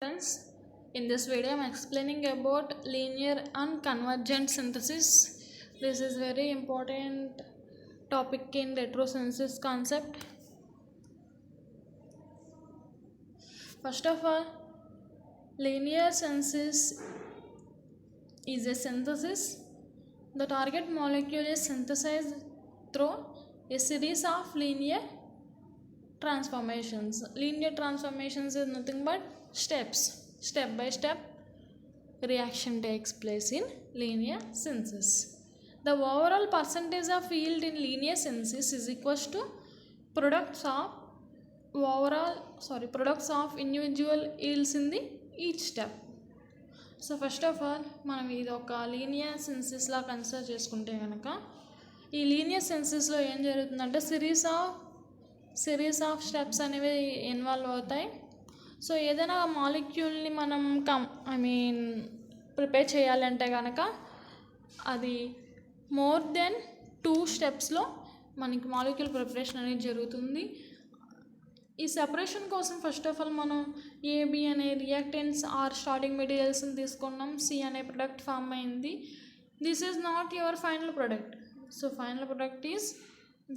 Friends, in this video I am explaining about linear and convergent synthesis. This is very important topic in retrosynthesis concept. First of all, linear synthesis is a synthesis. The target molecule is synthesized through a series of linear transformations. Linear transformations is nothing but steps. Step by step reaction takes place in linear synthesis. The overall percentage of yield in linear synthesis is equals to products of individual yields in the each step. So first of all మనం ఇది ఒక linear సిన్సిస్లా consider చేసుకుంటే కనుక ఈ linear సిన్సిస్లో ఏం జరుగుతుందంటే series of steps అనేవి involve అవుతాయి. సో ఏదైనా మాలిక్యూల్ని మనం ప్రిపేర్ చేయాలంటే కనుక అది మోర్ దెన్ 2 స్టెప్స్లో మనకి మాలిక్యూల్ ప్రిపరేషన్ అనేది జరుగుతుంది. ఈ సెపరేషన్ కోసం ఫస్ట్ ఆఫ్ ఆల్ మనం ఏబి అనే రియాక్టెంట్స్ ఆర్ స్టార్టింగ్ మెటీరియల్స్ని తీసుకున్నాం. సి అనే ప్రొడక్ట్ ఫామ్ అయింది. This is not your final product. So final product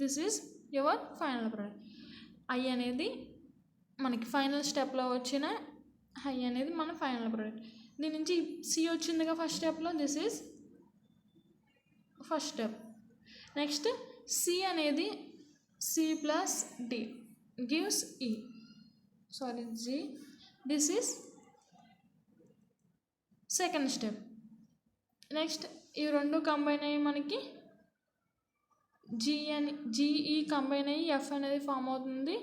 this is your final product. I అనేది మనకి ఫైనల్ స్టెప్లో వచ్చిన ఐ అనేది మన ఫైనల్ ప్రొడక్ట్. దీని నుంచి సి వచ్చిందిగా ఫస్ట్ స్టెప్లో, this is first step. Next C అనేది C plus D gives G. This is second step. Next ఈ రెండు కంబైన్ అయ్యి మనకి జీఈ కంబైన్ అయ్యి ఎఫ్ అనేది ఫామ్ అవుతుంది.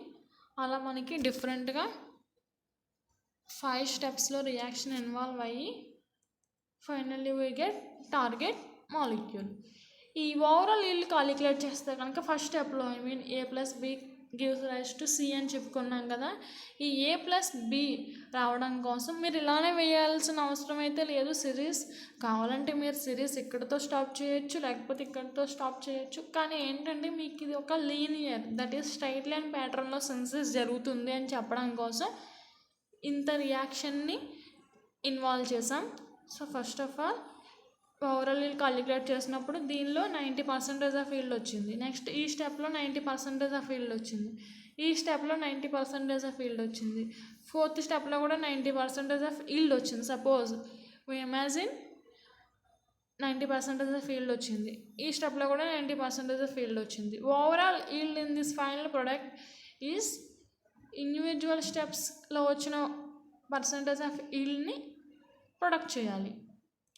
అలా మనకి డిఫరెంట్గా 5 స్టెప్స్లో రియాక్షన్ ఇన్వాల్వ్ అయ్యి finally we get target molecule. ఈ ఓవరాల్ ఈల్డ్ కాలిక్యులేట్ చేస్తే కనుక ఫస్ట్ స్టెప్లో A plus B gives rise to C అని చెప్పుకున్నాం కదా. ఈ ఏ ప్లస్ బి రావడం కోసం మీరు ఇలానే వేయాల్సిన అవసరం అయితే లేదు. సిరీస్ కావాలంటే మీరు సిరీస్ ఇక్కడితో స్టాప్ చేయొచ్చు, లేకపోతే ఇక్కడితో స్టాప్ చేయొచ్చు. కానీ ఏంటంటే మీకు ఇది ఒక linear, that is straight line ప్యాటర్న్లో సిన్థసిస్ జరుగుతుంది అని చెప్పడం కోసం ఇంత రియాక్షన్ని ఇన్వాల్వ్ చేసాం. So first of all overall calculate చేసినప్పుడు దీనిలో 90% ఆఫ్ ఈల్డ్ వచ్చింది. నెక్స్ట్ ఈ స్టెప్లో 90% ఆఫ్ ఈల్డ్ వచ్చింది. ఈ స్టెప్లో 90% ఆఫ్ ఈల్డ్ వచ్చింది. ఫోర్త్ స్టెప్లో కూడా 90% ఆఫ్ ఈల్డ్ వచ్చింది. Suppose we imagine 90% of yield వచ్చింది. ఈ స్టెప్లో కూడా 90% ఆఫ్ ఈల్డ్ వచ్చింది. Overall yield in this final product is individual స్టెప్స్లో వచ్చిన పర్సంటేజ్ ఆఫ్ ఈల్డ్ని ప్రొడక్ట్ చేయాలి.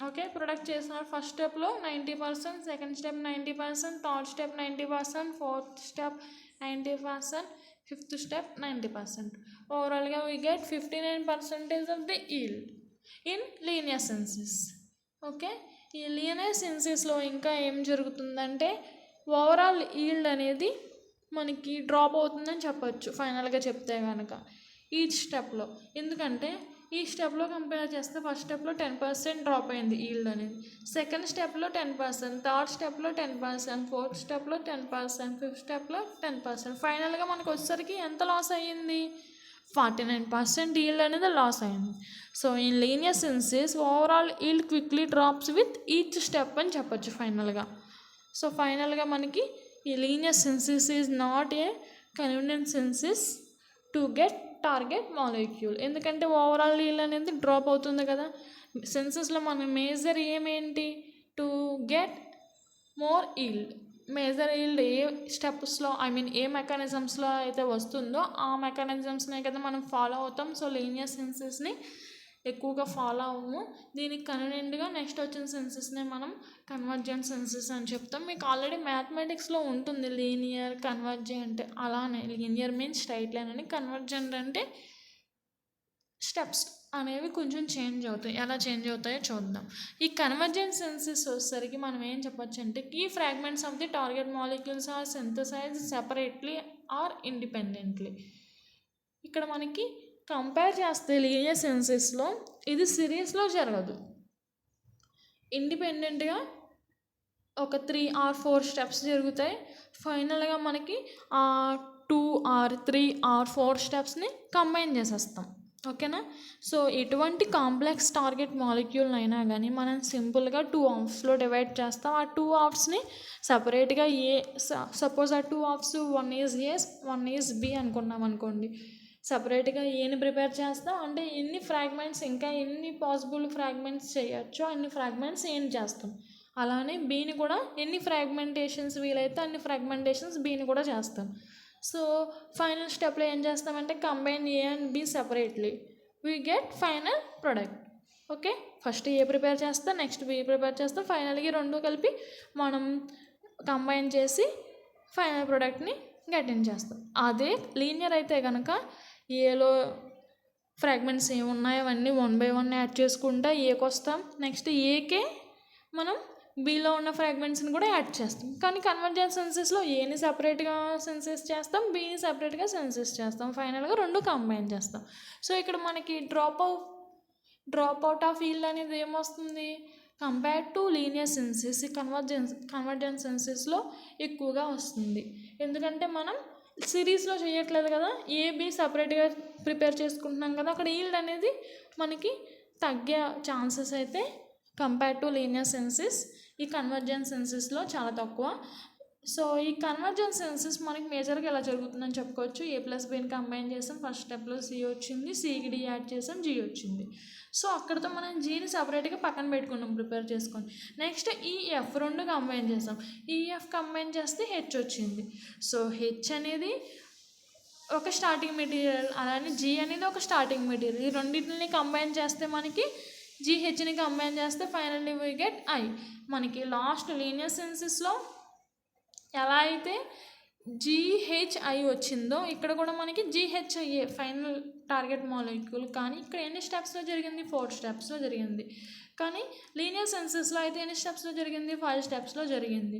ఓకే, ప్రొడక్ట్ చేసిన ఫస్ట్ స్టెప్లో 90%, second step 90%, third step 90%, fourth step 90%, fifth step 90%. ఓవరాల్గా we get 59% of the yield in linear synthesis. Okay, ఈ linear సిన్థసిస్లో ఇంకా ఏం జరుగుతుందంటే ఓవరాల్ ఈల్డ్ అనేది మనకి డ్రాప్ అవుతుందని చెప్పచ్చు ఫైనల్గా చెప్తే కనుక ఈచ్ స్టెప్లో. ఎందుకంటే ఈ స్టెప్లో కంపేర్ చేస్తే ఫస్ట్ స్టెప్లో 10% డ్రాప్ అయింది ఈల్డ్ అనేది, సెకండ్ స్టెప్లో 10%, థర్డ్ స్టెప్లో 10%, ఫోర్త్ స్టెప్లో 10%, ఫిఫ్త్ స్టెప్లో 10%. ఫైనల్గా మనకు వచ్చేసరికి ఎంత లాస్ అయ్యింది? 49% ఈల్డ్ అనేది లాస్ అయింది. So in linear synthesis overall yield quickly drops with each step అని చెప్పచ్చు ఫైనల్గా. సో ఫైనల్గా మనకి ఈ linear synthesis is not a convenient synthesis to get target molecule. ఎందుకంటే ఓవరాల్ ఈల్డ్ అనేది డ్రాప్ అవుతుంది కదా. సిన్థసిస్లో మన మేజర్ ఏంటి? To get more yield. Major yield ఏ స్టెప్స్లో ఏ మెకానిజమ్స్లో అయితే వస్తుందో ఆ మెకానిజమ్స్నే కదా మనం ఫాలో అవుతాం. సో లీనియర్ సిన్థసిస్ని ఎక్కువగా ఫాలో అవ్వము. దీనికి కన్వీనియంట్గా నెక్స్ట్ వచ్చిన సిన్థసిస్నే మనం కన్వర్జెంట్ సిన్థసిస్ అని చెప్తాం. మీకు ఆల్రెడీ మ్యాథమెటిక్స్లో ఉంటుంది లీనియర్, కన్వర్జెంట్. అలానే లీనియర్ మీన్స్ స్ట్రైట్ లైన్ అని, కన్వర్జెంట్ అంటే స్టెప్స్ అనేవి కొంచెం చేంజ్ అవుతాయి. ఎలా చేంజ్ అవుతాయో చూద్దాం. ఈ కన్వర్జెంట్ సిన్థసిస్ వచ్చేసరికి మనం ఏం చెప్పొచ్చు అంటే key fragments of the target molecules are synthesized separately or independently. ఇక్కడ మనకి కంపేర్ చేస్తే లీనియర్ సిన్థసిస్లో ఇది సిరీస్లో జరగదు, ఇండిపెండెంట్గా ఒక 3 or 4 స్టెప్స్ జరుగుతాయి. ఫైనల్గా మనకి 2 or 3 or 4 స్టెప్స్ని కంబైన్ చేసేస్తాం. ఓకేనా. సో ఎటువంటి కాంప్లెక్స్ టార్గెట్ మాలిక్యూల్ అయినా కానీ మనం సింపుల్గా 2 హాఫ్స్లో డివైడ్ చేస్తాం. ఆ 2 హాఫ్స్ని సపరేట్గా సపోజ్ ఆ 2 హాఫ్స్ 1 ఈజ్ ఏ 1 ఈజ్ బి అనుకున్నాం అనుకోండి, సపరేట్గా ఏని ప్రిపేర్ చేస్తాం. అంటే ఎన్ని ఫ్రాగ్మెంట్స్, ఇంకా ఎన్ని పాసిబుల్ ఫ్రాగ్మెంట్స్ చేయొచ్చో అన్ని ఫ్రాగ్మెంట్స్ ఏం చేస్తాం. అలానే బీని కూడా ఎన్ని ఫ్రాగ్మెంటేషన్స్ వీలైతే అన్ని ఫ్రాగ్మెంటేషన్స్ బీని కూడా చేస్తాం. సో ఫైనల్ స్టెప్లో ఏం చేస్తామంటే combine A and B separately, we get final product. Okay, first A prepare చేస్తాం, నెక్స్ట్ బి ప్రిపేర్ చేస్తాం, ఫైనల్గా రెండు కలిపి మనం కంబైన్ చేసి ఫైనల్ ప్రోడక్ట్ని గెట్ ఇన్ చేస్తాం. అదే లీనియర్ అయితే కనుక ఏలో ఫ్రాగ్మెంట్స్ ఏమున్నాయో అవన్నీ 1 by 1 యాడ్ చేసుకుంటా ఏకి వస్తాం. నెక్స్ట్ ఏకే మనం బీలో ఉన్న ఫ్రాగ్మెంట్స్ని కూడా యాడ్ చేస్తాం. కానీ కన్వర్జెన్స్ సెన్సెస్లో ఏని సపరేట్గా సెన్సెస్ చేస్తాం, బీని సపరేట్గా సెన్సెస్ చేస్తాం, ఫైనల్గా రెండు కంబైన్ చేస్తాం. సో ఇక్కడ మనకి డ్రాప్ అవుట్ ఆఫ్ ఫీల్డ్ అనేది ఏమొస్తుంది, కంపేర్ టు లీనియర్ సెన్సెస్ ఈ కన్వర్జెన్స్ సెన్సెస్లో ఎక్కువగా వస్తుంది. ఎందుకంటే మనం సిరీస్లో చేయట్లేదు కదా, ఏబి సపరేట్గా ప్రిపేర్ చేసుకుంటున్నాం కదా, అక్కడ ఈల్డ్ అనేది మనకి తగ్గే ఛాన్సెస్ అయితే కంపేర్ టు లీనియర్ సెన్సెస్ ఈ కన్వర్జెన్స్ సెన్సెస్లో చాలా తక్కువ. సో ఈ కన్వర్జెన్స్ సెన్సెస్ మనకి మేజర్గా ఎలా జరుగుతుందని చెప్పుకోవచ్చు. ఏ ప్లస్ బిని కంబైన్ చేసాం, ఫస్ట్ స్టెప్లో సి వచ్చింది, సికి డి యాడ్ చేసాం, జీ వచ్చింది. సో అక్కడితో మనం జీని సపరేట్గా పక్కన పెట్టుకున్నాం ప్రిపేర్ చేసుకొని. నెక్స్ట్ ఈ ఎఫ్ రెండు కంబైన్ చేసాం, ఈ ఎఫ్ కంబైన్ చేస్తే హెచ్ వచ్చింది. సో హెచ్ అనేది ఒక స్టార్టింగ్ మెటీరియల్, అలానే జీ అనేది ఒక స్టార్టింగ్ మెటీరియల్. ఈ రెండింటిని కంబైన్ చేస్తే మనకి జీహెచ్ని కంబైన్ చేస్తే ఫైనల్లీ వీ గెట్ ఐ. మనకి లాస్ట్ లీనియర్ సెన్సెస్లో ఎలా అయితే జీహెచ్ఐ వచ్చిందో ఇక్కడ కూడా మనకి జీహెచ్ఐఏ ఫైనల్ టార్గెట్ మాలిక్యూల్. కానీ ఇక్కడ ఎన్ని స్టెప్స్లో జరిగింది, 4 స్టెప్స్లో జరిగింది. కానీ లీనియర్ సెన్సెస్లో అయితే ఎన్ని స్టెప్స్లో జరిగింది, 5 స్టెప్స్లో జరిగింది.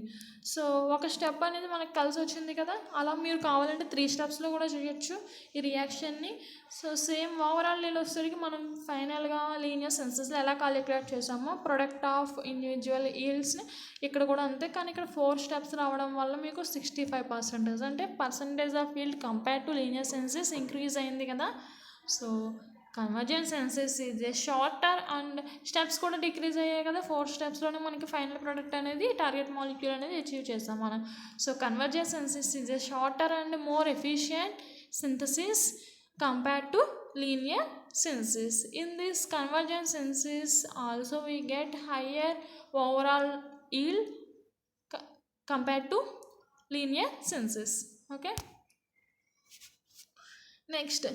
సో ఒక స్టెప్ అనేది మనకు కలిసి వచ్చింది కదా, అలా మీరు కావాలంటే 3 స్టెప్స్లో కూడా చేయొచ్చు ఈ రియాక్షన్ని. సో సేమ్ ఓవరాల్ నీళ్ళు వచ్చేసరికి మనం ఫైనల్గా లీనియర్ సెన్సెస్లో ఎలా కాలిక్యులేట్ చేసామో ప్రొడక్ట్ ఆఫ్ ఇండివిజువల్ ఈల్డ్స్ని ఇక్కడ కూడా అంతే. కానీ ఇక్కడ 4 స్టెప్స్ రావడం వల్ల మీకు 65% అంటే percentage of yield compare to linear synthesis increase అయింది కదా. So convergence synthesis is a shorter and steps కూడా డిక్రీజ్ అయ్యాయి కదా, 4 స్టెప్స్లోనే మనకి ఫైనల్ ప్రోడక్ట్ అనేది టార్గెట్ మాలిక్యూల్ అనేది అచీవ్ చేస్తాం మనం. So convergence synthesis is a shorter and more efficient synthesis compared to linear synthesis. In this convergent synthesis also we get higher overall yield compared to linear synthesis. Okay, next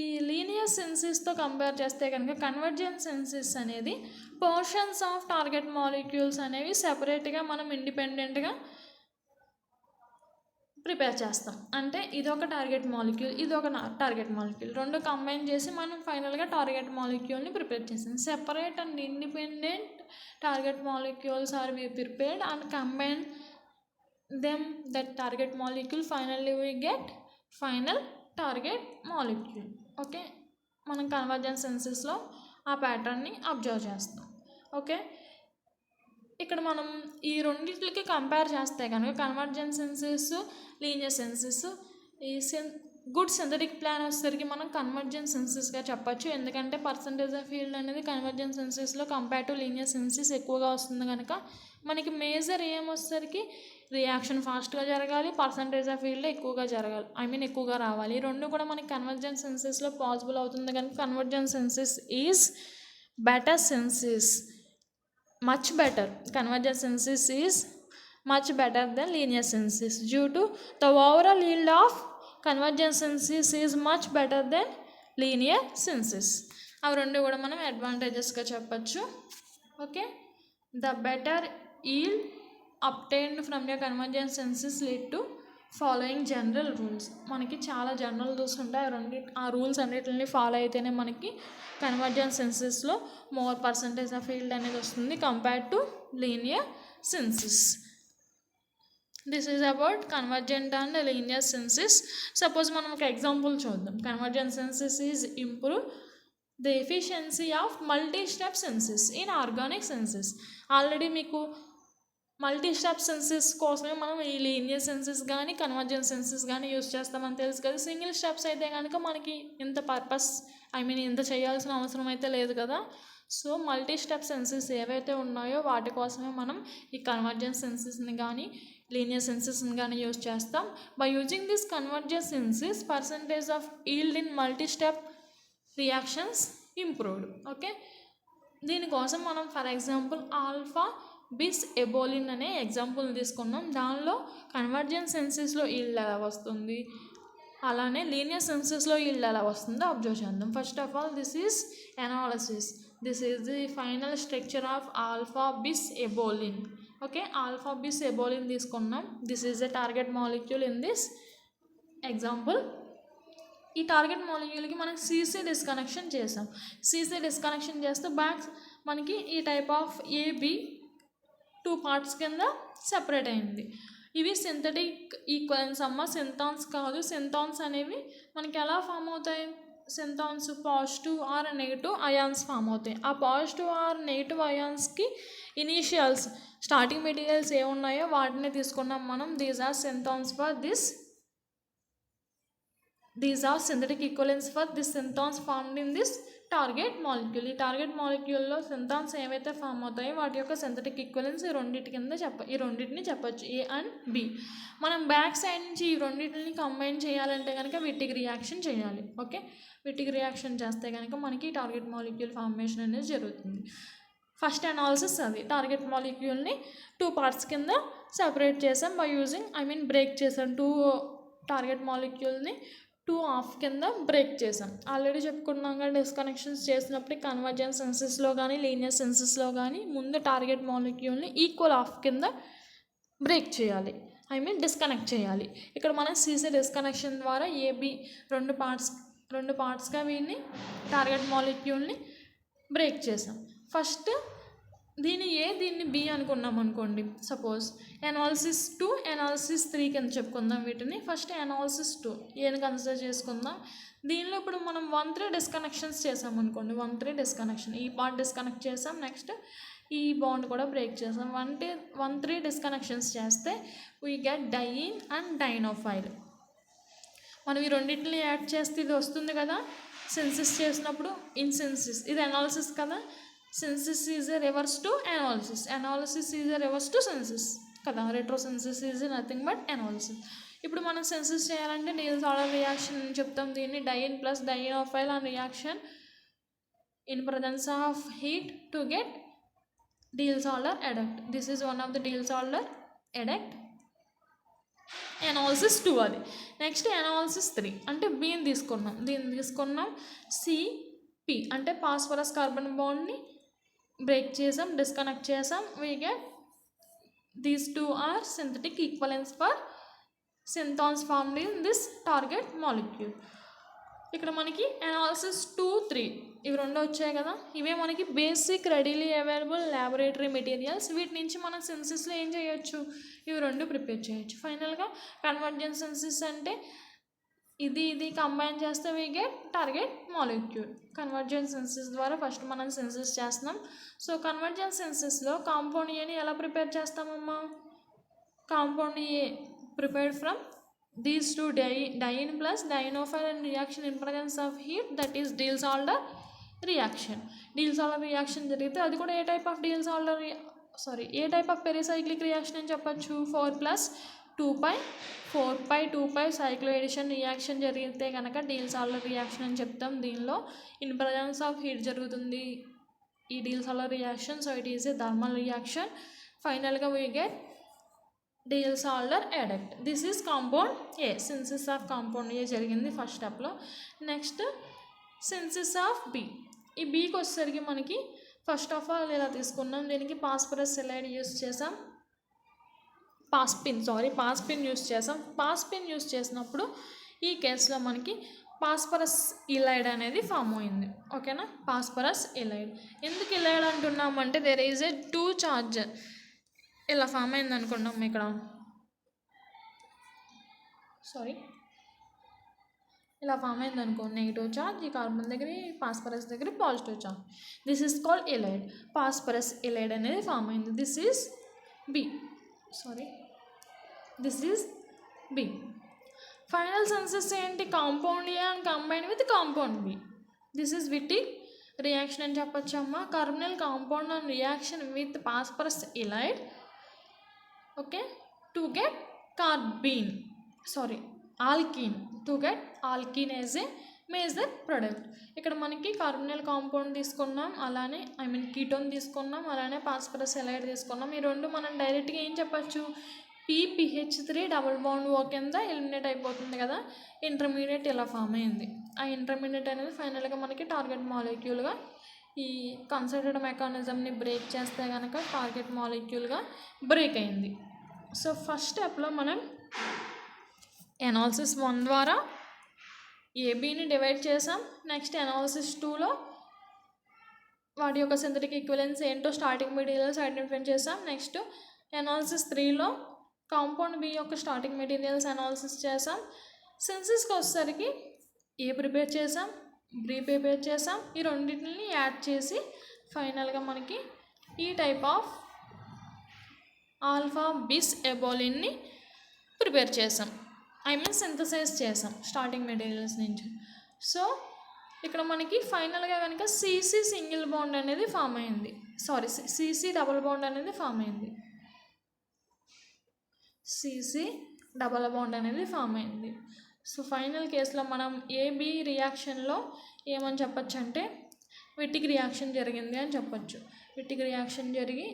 ఈ linear సెన్సెస్తో compare చేస్తే కనుక convergence synthesis అనేది portions of target molecules అనేవి సెపరేట్గా మనం ఇండిపెండెంట్గా prepare చేస్తాం. అంటే ఇదొక టార్గెట్ మాలిక్యూల్, ఇదొక టార్గెట్ మాలిక్యూల్, రెండు కంబైన్ చేసి మనం ఫైనల్గా టార్గెట్ మాలిక్యూల్ని ప్రిపేర్ చేసాం. Separate and independent target molecules are we prepared and combine them that target molecule, finally we get final target molecule. Okay, మనం కన్వర్జెన్స్ సెన్సెస్లో ఆ ప్యాటర్న్ని అబ్జర్వ్ చేస్తాం. ఓకే, ఇక్కడ మనం ఈ రెండింటికి కంపేర్ చేస్తే కనుక కన్వర్జెన్స్ సెన్సెస్, లీనియర్ సెన్సెస్, ఈ గుడ్ సింథటిక్ ప్లాన్ వచ్చేసరికి మనం కన్వర్జెన్స్ సెన్సెస్గా చెప్పచ్చు. ఎందుకంటే పర్సంటేజ్ ఆఫ్ ఫీల్డ్ అనేది కన్వర్జెన్స్ సెన్సెస్లో కంపేర్ టు లీనియర్ సెన్సెస్ ఎక్కువగా వస్తుంది కనుక మనకి మేజర్ ఏం వచ్చేసరికి రియాక్షన్ ఫాస్ట్గా జరగాలి, పర్సంటేజ్ ఆఫ్ ఫీల్డ్ ఎక్కువగా జరగాలి, ఎక్కువగా రావాలి. ఈ రెండు కూడా మనకి కన్వర్జెన్స్ సెన్సెస్లో పాసిబుల్ అవుతుంది కనుక convergence synthesis is better synthesis, much better. Convergent synthesis is much better than linear synthesis due to the overall yield of convergent synthesis is much better than linear synthesis. అవి రెండు కూడా మనం అడ్వాంటేజెస్గా చెప్పచ్చు. Okay, the better yield obtained from your convergent synthesis lead to following general rules. మనకి చాలా general rules ఉంటాయి, ఆ rules అన్నిటిని ఫాలో అయితేనే మనకి కన్వర్జెన్స్ సెన్సెస్లో మోర్ పర్సంటేజ్ ఆఫ్ ఫీల్డ్ అనేది వస్తుంది compared to linear synthesis. This is about convergent and linear synthesis. Suppose మనం ఒక ఎగ్జాంపుల్ చూద్దాం. Convergent synthesis is improve the efficiency of multi step synthesis in organic synthesis. Already మీకు multi step synthesis కోసమే మనం ఈ linear synthesis కానీ convergence synthesis కానీ use చేస్తామని తెలుసు కదా. సింగిల్ స్టెప్స్ అయితే కనుక మనకి ఇంత పర్పస్ ఇంత చేయాల్సిన అవసరం అయితే లేదు కదా. సో మల్టీ స్టెప్ సెన్సెస్ ఏవైతే ఉన్నాయో వాటి కోసమే మనం ఈ కన్వర్జెన్స్ సెన్సెస్ని కానీ లీనియర్ సెన్సెస్ని కానీ యూస్ చేస్తాం. By using this convergence synthesis percentage of yield in multi step reactions improved. Okay, దీనికోసం మనం ఫర్ ఎగ్జాంపుల్ ఆల్ఫా బిస్ ఎబోలిన్ అనే ఎగ్జాంపుల్ని తీసుకున్నాం. దానిలో కన్వర్జెన్స్ సెన్సెస్లో ఈల్డ్ ఎలా వస్తుంది, అలానే లీనియర్ సెన్సెస్లో ఈల్డ్ ఎలా వస్తుందో అబ్జర్వ్ చేద్దాం. First of all this is analysis. This is the final structure of alpha బిస్ ఎబోలిన్. ఓకే, ఆల్ఫా బిస్ ఎబోలిన్ తీసుకున్నాం. This is the target molecule in this example. ఈ టార్గెట్ మాలిక్యూల్కి మనం సీసీ డిస్కనెక్షన్ చేసాం. సీసీ డిస్కనెక్షన్ చేస్తే బ్యాక్ మనకి ఈ టైప్ ఆఫ్ ఏబి 2 పార్ట్స్ కింద సెపరేట్ అయింది. ఇవి సింథటిక్ ఈక్వలెన్స్ అమ్మ, సింథాన్స్ కాదు. సింథాన్స్ అనేవి మనకి ఎలా ఫామ్ అవుతాయి, synthons positive or negative ions form అవుతాయి. ఆ పాజిటివ్ ఆర్ నెగిటివ్ అయాన్స్కి ఇనీషియల్స్ స్టార్టింగ్ మెటీరియల్స్ ఏమున్నాయో వాటిని తీసుకున్నాం మనం. These are synthons for this, these are synthetic equivalence for this synthons formed in this target molecule. ఈ టార్గెట్ మాలిక్యూల్లో సింథాన్స్ ఏవైతే ఫామ్ అవుతాయో వాటి యొక్క సింథటిక్ ఈక్వలెన్స్ ఈ రెండింటిని చెప్పచ్చు, ఏ అండ్ బి. మనం బ్యాక్ సైడ్ నుంచి ఈ రెండింటిని కంబైన్ చేయాలంటే కనుక విట్టిగ్ రియాక్షన్ చేయాలి. ఓకే, విట్టిగ్ రియాక్షన్ చేస్తే కనుక మనకి టార్గెట్ మాలిక్యూల్ ఫార్మేషన్ అనేది జరుగుతుంది. ఫస్ట్ అనాలిసిస్ అది. టార్గెట్ మాలిక్యూల్ని 2 పార్ట్స్ కింద సెపరేట్ చేసాం బై యూజింగ్ బ్రేక్ చేసాం. 2 టార్గెట్ మాలిక్యూల్ని 2 హాఫ్ కింద బ్రేక్ చేసాం. ఆల్రెడీ చెప్పుకున్నాం కదా, డిస్కనెక్షన్స్ చేసినప్పుడు కన్వర్జెన్స్ సెన్సెస్లో కానీ లీనియర్ సెన్సెస్లో కానీ ముందు టార్గెట్ మాలిక్యూల్ని ఈక్వల్ హాఫ్ కింద బ్రేక్ చేయాలి, డిస్కనెక్ట్ చేయాలి. ఇక్కడ మనం సీసీ డిస్కనెక్షన్ ద్వారా ఏబి 2 పార్ట్స్గా వీటిని టార్గెట్ మాలిక్యూల్ని బ్రేక్ చేసాం. ఫస్ట్ దీన్ని ఏ దీన్ని బి అనుకున్నాం అనుకోండి. సపోజ్ ఎనాలిసిస్ 2 ఎనాలిసిస్ 3 కింద చెప్పుకుందాం వీటిని. ఫస్ట్ ఎనాలిసిస్ 2 ఏని కన్సిడర్ చేసుకుందాం. దీనిలో ఇప్పుడు మనం 1-3 డిస్కనెక్షన్స్ చేసాం అనుకోండి. 1-3 డిస్కనెక్షన్, ఈ పార్ట్ డిస్కనెక్ట్ చేసాం, నెక్స్ట్ ఈ బాండ్ కూడా బ్రేక్ చేసాం. 1-3 డిస్కనెక్షన్స్ చేస్తే వీ గెట్ డైయిన్ అండ్ డైనోఫైల్. మనం ఈ రెండింటిని యాడ్ చేస్తే ఇది వస్తుంది కదా సెన్సిస్ చేసినప్పుడు. ఇన్ సెన్సిస్ ఇది అనాలిసిస్ కదా. Synthesis is a reverse to analysis. Analysis is a reverse to synthesis కదా. రెట్రోసిన్సిస్ ఈజ్ నథింగ్ బట్ అనాలిసిస్. ఇప్పుడు మనం సెన్సిస్ చేయాలంటే డీల్స్ ఆర్డర్ రియాక్షన్ అని చెప్తాం. దీన్ని diene plus dienophile and reaction in presence of heat to get Diels Alder adduct. This is one of the Diels Alder adduct. Analysis 2 అది. Next analysis 3 అంటే బీని తీసుకున్నాం. దీన్ని తీసుకున్నాం. సిపి అంటే ఫాస్ఫరస్ కార్బన్ బాండ్ని బ్రేక్ చేసాం, డిస్కనెక్ట్ చేసాం. We get these 2 are synthetic equivalence for synthons formed in this target molecule. ఇక్కడ మనకి అనాలిసిస్ 2, 3 ఇవి 2 వచ్చాయి కదా. ఇవే మనకి basic readily available laboratory materials. వీటి నుంచి మనం సెన్సిస్లో ఏం చేయొచ్చు, ఇవి 2 ప్రిపేర్ చేయొచ్చు. ఫైనల్గా కన్వర్జెన్స్ సెన్సిస్ అంటే ఇది కంబైన్ చేస్తే we get target molecule. Convergence synthesis ద్వారా ఫస్ట్ మనం సెన్సిస్ చేస్తున్నాం. సో కన్వర్జెన్స్ సెన్సిస్లో కాంపౌండ్ ఏని ఎలా ప్రిపేర్ చేస్తామమ్మా. Compound A prepared from these 2 diene plus dienophile and reaction in presence of heat, that is Diels Alder reaction. Diels Alder reaction జరిగితే అది కూడా a type of Diels Alder a type of pericyclic reaction అని చెప్పచ్చు. 4+2π 4π2π సైక్లో addition reaction జరిగితే కనుక deals Alder reaction అని చెప్తాం. దీనిలో ఇన్ ప్రజెన్స్ ఆఫ్ హీట్ జరుగుతుంది ఈ Diels Alder reaction. So it is a thermal reaction. ఫైనల్గా we get Diels Alder adduct. This is compound A. Synthesis of compound A జరిగింది first స్టెప్లో. Next synthesis of B. ఈ బీకి వచ్చేసరికి మనకి first of all ఇలా తీసుకున్నాం. దీనికి ఫాస్ఫరస్ సెలైడ్ యూస్ చేసాం. పాస్పిన్ యూస్ చేసాం. పాస్పిన్ యూస్ చేసినప్పుడు ఈ కేసులో మనకి ఫాస్ఫరస్ ఇలైడ్ అనేది ఫామ్ అయింది. ఓకేనా, ఫాస్ఫరస్ ఇలైడ్. ఎందుకు ఇలైడ్ అంటున్నామంటే దేర్ ఈజ్ ఏ 2 చార్జ్ ఇలా ఫామ్ అయింది అనుకున్నాం. ఇక్కడ ఇలా ఫామ్ అయింది అనుకో, నెగిటివ్ చార్జ్ ఈ కార్బన్ దగ్గర, ఫాస్ఫరస్ దగ్గర positive charge. This is called ylide. Phosphorus ylide అనేది ఫామ్ అయింది. This is B. This is B. Final synthesis ఏంటి? Compound A and combine with compound B. This is Wittig reaction అని చెప్పొచ్చమ్మా. Carbonyl compound on reaction with phosphorus halide, okay, to get alkene, to get alkene as a major product. ఇక్కడ మనకి carbonyl compound తీసుకున్నాం, అలానే ketone తీసుకున్నాం, అలానే phosphorus halide తీసుకున్నాం. ఈ రెండు మనం డైరెక్ట్గా ఏం చెప్పచ్చు? PPH3 డబుల్ బాండ్ ఓ కింద ఎలిమినేట్ అయిపోతుంది కదా, ఇంటర్మీడియట్ ఇలా ఫామ్ అయింది. ఆ ఇంటర్మీడియట్ అనేది ఫైనల్గా మనకి టార్గెట్ మాలిక్యూల్గా ఈ కన్సిడర్డ్ మెకానిజంని బ్రేక్ చేస్తే కనుక టార్గెట్ మాలిక్యూల్గా బ్రేక్ అయింది. సో ఫస్ట్ స్టెప్లో మనం ఎనాలిసిస్ 1 ద్వారా ఏబీని డివైడ్ చేసాం. నెక్స్ట్ ఎనాలిసిస్ 2లో వాటి యొక్క సింథటిక్ ఈక్వివలెన్స్ ఏంటో స్టార్టింగ్ మెటీరియల్స్ ఐడెంటిఫై చేసాం. నెక్స్ట్ ఎనాలిసిస్ 3లో కాంపౌండ్ బి యొక్క స్టార్టింగ్ మెటీరియల్స్ అనాలిసిస్ చేసాం. సెన్సెస్కి వచ్చేసరికి ఏ ప్రిపేర్ చేసాం, బి ప్రిపేర్ చేసాం. ఈ రెండింటిని యాడ్ చేసి ఫైనల్గా మనకి ఈ టైప్ ఆఫ్ ఆల్ఫా బిస్ ఎబోలిన్ని ప్రిపేర్ చేసాం, సింథసైజ్ చేసాం స్టార్టింగ్ మెటీరియల్స్ నుంచి. సో ఇక్కడ మనకి ఫైనల్గా కనుక సిసి సింగిల్ బాండ్ అనేది ఫామ్ అయింది, సిసి డబుల్ బాండ్ అనేది ఫామ్ అయింది. సిసి డబల్ బాండ్ అనేది ఫామ్ అయింది. సో ఫైనల్ కేసులో మనం ఏబి రియాక్షన్లో ఏమని చెప్పచ్చు అంటే విట్టిగ్ రియాక్షన్ జరిగింది అని చెప్పచ్చు. విట్టిగ్ రియాక్షన్ జరిగి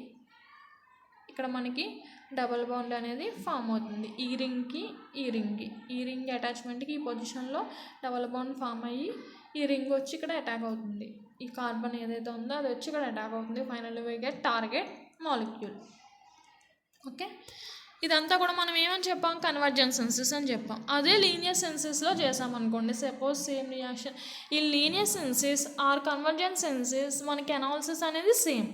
ఇక్కడ మనకి డబల్ బాండ్ అనేది ఫామ్ అవుతుంది. ఈ రింగ్ అటాచ్మెంట్కి ఈ పొజిషన్లో డబల్ బాండ్ ఫామ్ అయ్యి ఈ రింగ్ వచ్చి ఇక్కడ అటాక్ అవుతుంది. ఈ కార్బన్ ఏదైతే ఉందో అది వచ్చి ఇక్కడ అటాక్ అవుతుంది. Finally we get target molecule. Okay, ఇదంతా కూడా మనం ఏమని చెప్పాం? కన్వర్జెన్స్ సెన్సెస్ అని చెప్పాం. అదే లీనియర్ సెన్సెస్లో చేసామనుకోండి, సపోజ్ సేమ్ రియాక్షన్ ఈ linear synthesis or convergence synthesis మనకి అనాలిసిస్ అనేది సేమ్,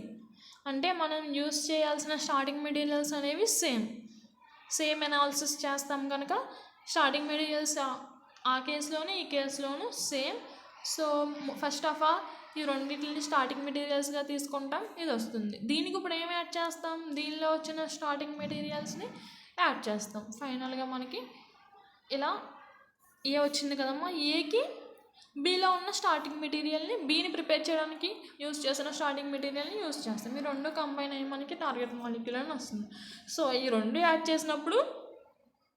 అంటే మనం యూస్ చేయాల్సిన స్టార్టింగ్ మెటీరియల్స్ అనేవి సేమ్ అనాలిసిస్ చేస్తాం కనుక స్టార్టింగ్ మెటీరియల్స్ ఆ కేసులోనే ఈ కేసులోనూ same. So first of all ఈ రెండింటిని స్టార్టింగ్ మెటీరియల్స్గా తీసుకుంటాం, ఇది వస్తుంది. దీనికి ఇప్పుడు ఏమి యాడ్ చేస్తాం? దీనిలో వచ్చిన స్టార్టింగ్ మెటీరియల్స్ని యాడ్ చేస్తాం. ఫైనల్గా మనకి ఇలా ఏ వచ్చింది కదమ్మా, ఏకి బీలో ఉన్న స్టార్టింగ్ మెటీరియల్ని బీని ప్రిపేర్ చేయడానికి యూస్ చేసిన స్టార్టింగ్ మెటీరియల్ని యూస్ చేస్తాం. ఈ రెండు కంబైన్ అయ్యి మనకి టార్గెట్ మాలిక్యూల్ అని వస్తుంది. సో ఈ రెండు యాడ్ చేసినప్పుడు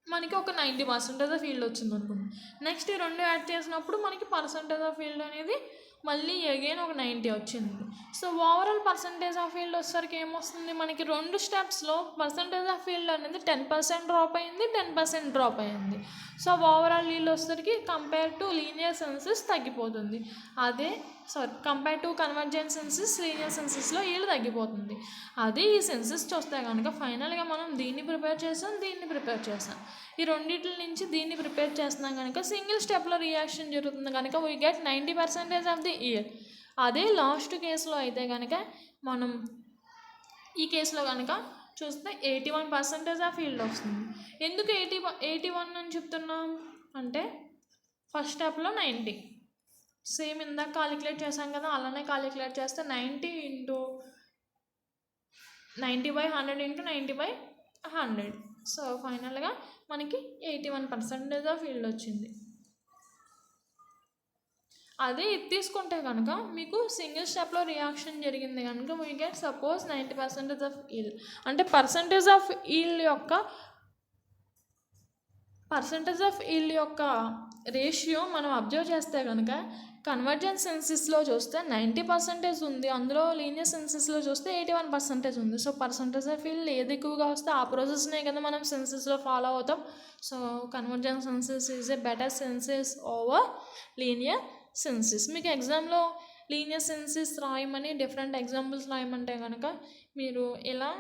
మనకి ఒక 90% ఆఫ్ ఫీల్డ్ వచ్చింది అనుకోండి. నెక్స్ట్ ఈ రెండు యాడ్ చేసినప్పుడు మనకి పర్సంటేజ్ ఆఫ్ ఫీల్డ్ అనేది మళ్ళీ అగైన్ ఒక 90 వచ్చింది. So overall percentage of field వచ్చేసరికి ఏమొస్తుంది? మనకి రెండు స్టెప్స్లో పర్సంటేజ్ ఆఫ్ ఫీల్డ్ అనేది 10% డ్రాప్ అయింది, 10% డ్రాప్ అయింది. సో ఓవరాల్ ఫీల్డ్ వచ్చేసరికి కంపేర్ టు లీనియర్ సెన్సెస్ తగ్గిపోతుంది. Compare to convergent synthesis linear సెన్సెస్లో ఈల్డ్ తగ్గిపోతుంది. అదే ఈ సెన్సెస్ చూస్తే కనుక ఫైనల్గా మనం దీన్ని ప్రిపేర్ చేసాం, ఈ రెండింటి నుంచి దీన్ని ప్రిపేర్ చేస్తున్నాం కనుక సింగిల్ స్టెప్లో రియాక్షన్ జరుగుతుంది కనుక we get 90% of the year. అదే లాస్ట్ కేసులో అయితే కనుక మనం ఈ కేసులో కనుక చూస్తే 81% ఆఫ్ ఫీల్డ్ వస్తుంది. ఎందుకు 81 అని చెప్తున్నాం అంటే ఫస్ట్ స్టెప్లో 90 సేమ్ ఇందాక కాలిక్యులేట్ చేసాం కదా, అలానే కాలిక్యులేట్ చేస్తే 90/100 × 90/100. సో ఫైనల్గా మనకి 81% ఆఫ్ ఫీల్డ్ వచ్చింది. అదే ఇది తీసుకుంటే కనుక మీకు సింగిల్ స్టెప్లో రియాక్షన్ జరిగింది కనుక we get suppose 90% of yield. అంటే పర్సంటేజ్ ఆఫ్ ఈల్డ్ యొక్క రేషియో మనం అబ్జర్వ్ చేస్తే కనుక కన్వర్జెంట్ సెన్సెస్లో చూస్తే 90% ఉంది, అందులో లీనియర్ సెన్సెస్లో చూస్తే 81% ఉంది. సో పర్సంటేజ్ ఆఫ్ ఫీల్డ్ ఏది ఎక్కువగా వస్తే ఆ ప్రాసెస్నే కదా మనం సెన్సెస్లో ఫాలో అవుతాం. So convergent synthesis is a better synthesis over linear synthesis. మీకు ఎగ్జామ్లో లీనియర్ సెన్సెస్ రాయమని డిఫరెంట్ ఎగ్జాంపుల్స్ రాయమంటే కనుక మీరు ఇలా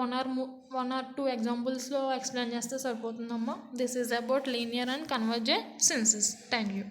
1 or 2 ఎగ్జాంపుల్స్లో ఎక్స్ప్లెయిన్ చేస్తే సరిపోతుందమ్మా. This is about linear and convergent synthesis. Thank you.